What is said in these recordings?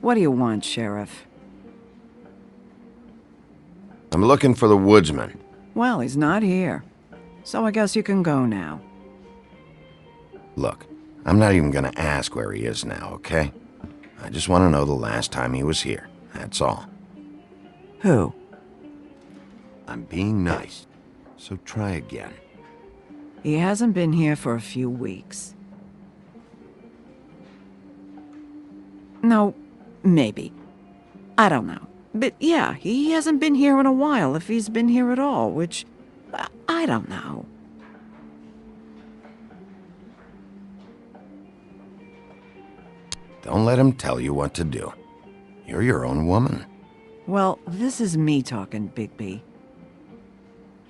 What do you want, Sheriff? I'm looking for the woodsman. Well, he's not here. So I guess you can go now. Look, I'm not even gonna ask where he is now, okay? I just want to know the last time he was here. That's all. Who? I'm being nice, so try again. He hasn't been here for a few weeks. No, maybe. I don't know. But yeah, he hasn't been here in a while, if he's been here at all, which... I don't know. Don't let him tell you what to do. You're your own woman. Well, this is me talking, Bigby.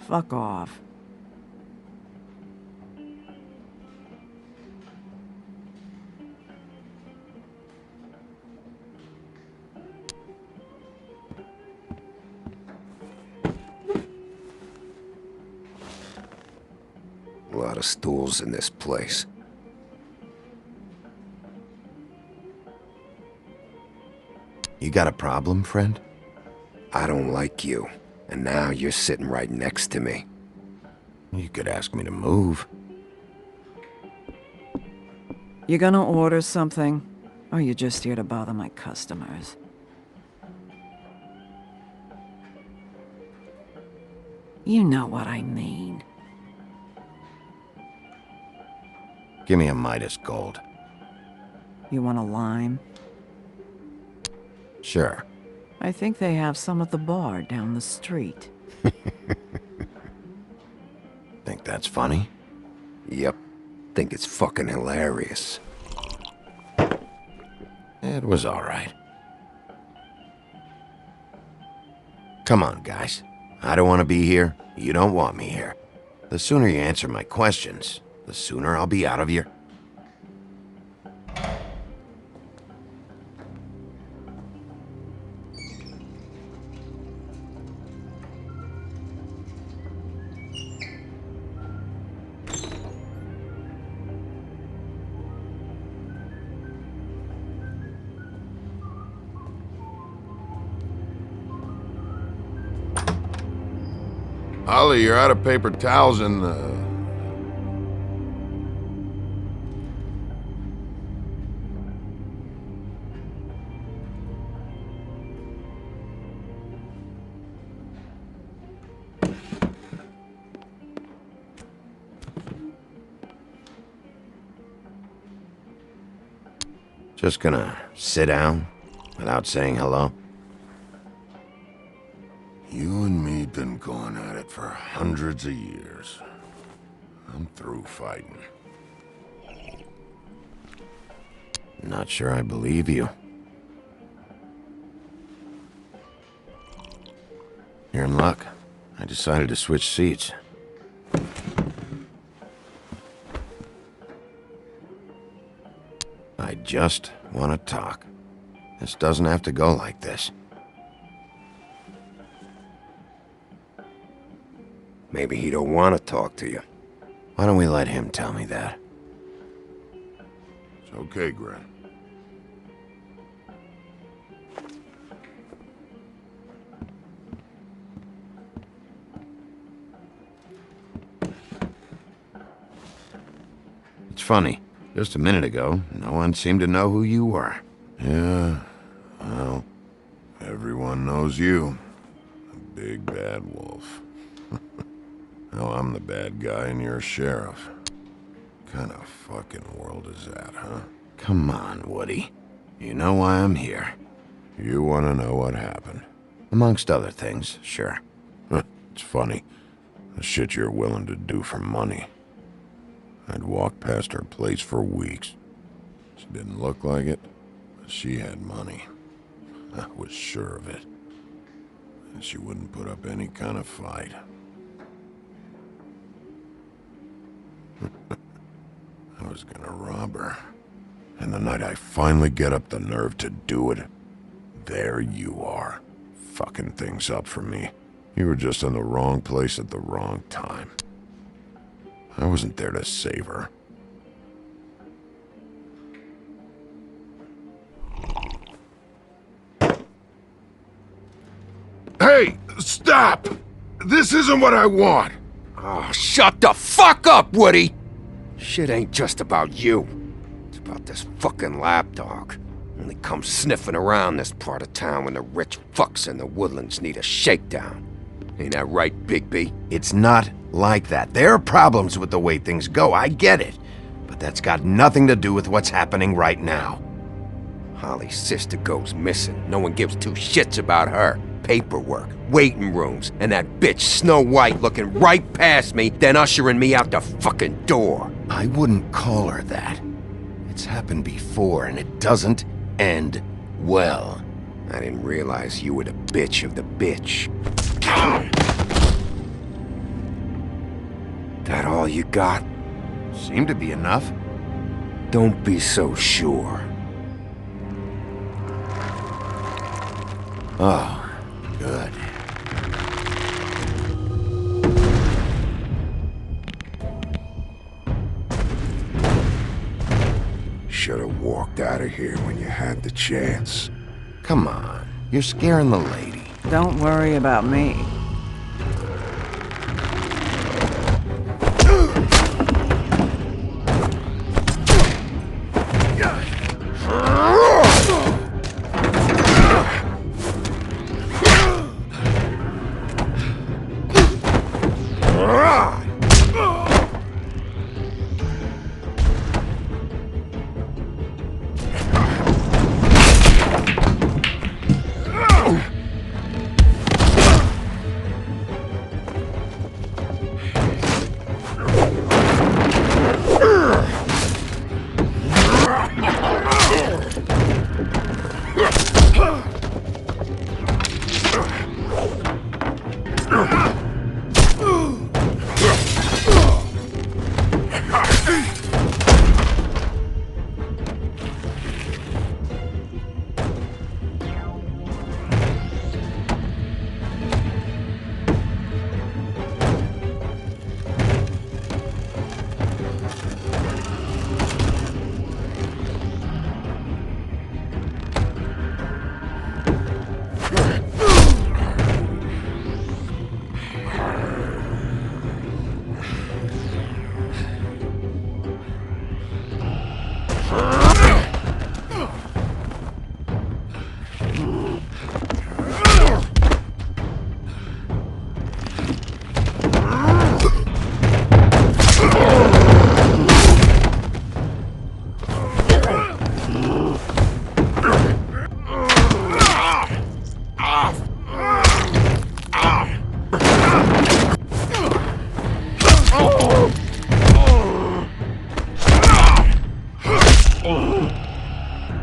Fuck off. A lot of stools in this place. You got a problem, friend? I don't like you, and now you're sitting right next to me. You could ask me to move. You gonna order something? Or you just here to bother my customers? You know what I mean. Give me a Midas Gold. You want a lime? Sure. I think they have some at the bar down the street. Think that's funny? Yep. Think it's fucking hilarious. It was all right. Come on, guys. I don't want to be here. You don't want me here. The sooner you answer my questions, the sooner I'll be out of here. Ollie, you're out of paper towels and, Just gonna sit down without saying hello? You and me been going at it for hundreds of years. I'm through fighting. Not sure I believe you. You're in luck. I decided to switch seats. I just want to talk. This doesn't have to go like this. Maybe he don't want to talk to you. Why don't we let him tell me that? It's okay, Gren. It's funny. Just a minute ago, no one seemed to know who you were. Yeah, well, everyone knows you. The big bad wolf. Now I'm the bad guy and you're a sheriff. Kind of fucking world is that, huh? Come on, Woody. You know why I'm here. You want to know what happened? Amongst other things, sure. It's funny. The shit you're willing to do for money. I'd walk past her place for weeks. She didn't look like it, but she had money. I was sure of it. And she wouldn't put up any kind of fight. I was gonna rob her. And the night I finally get up the nerve to do it, there you are, fucking things up for me. You were just in the wrong place at the wrong time. I wasn't there to save her. Stop! This isn't what I want! Oh, shut the fuck up, Woody! Shit ain't just about you. It's about this fucking lapdog. Only comes sniffing around this part of town when the rich fucks in the woodlands need a shakedown. Ain't that right, Bigby? It's not like that. There are problems with the way things go, I get it. But that's got nothing to do with what's happening right now. Holly's sister goes missing. No one gives two shits about her. Paperwork, waiting rooms, and that bitch Snow White looking right past me, then ushering me out the fucking door. I wouldn't call her that. It's happened before, and it doesn't end well. I didn't realize you were the bitch of the bitch. That all you got? Seemed to be enough. Don't be so sure. Oh, good. Should have walked out of here when you had the chance. Come on, you're scaring the lady. Don't worry about me.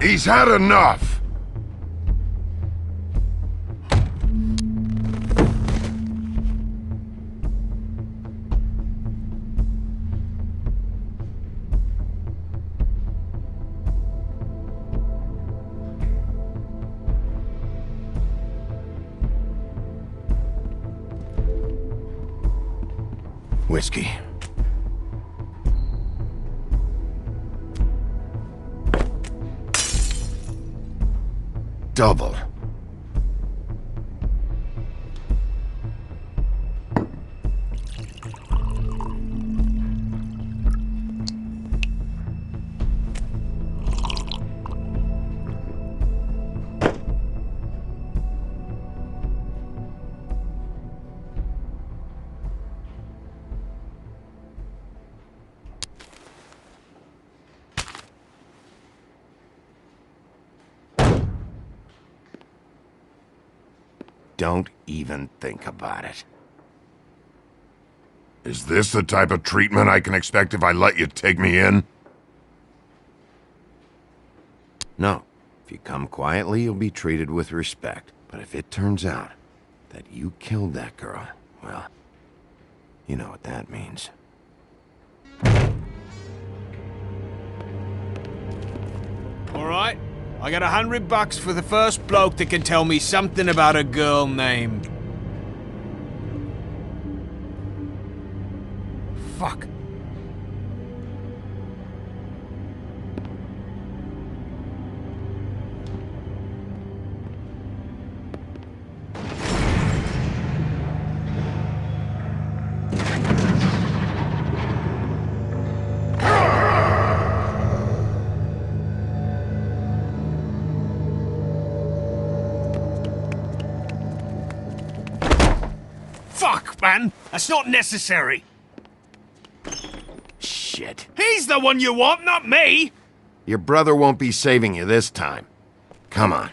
He's had enough! Whiskey. Double. Don't even think about it. Is this the type of treatment I can expect if I let you take me in? No. If you come quietly, you'll be treated with respect. But if it turns out that you killed that girl, well, you know what that means. All right. I got $100 for the first bloke that can tell me something about a girl named... Fuck. Fuck, man! That's not necessary! Shit. He's the one you want, not me! Your brother won't be saving you this time. Come on.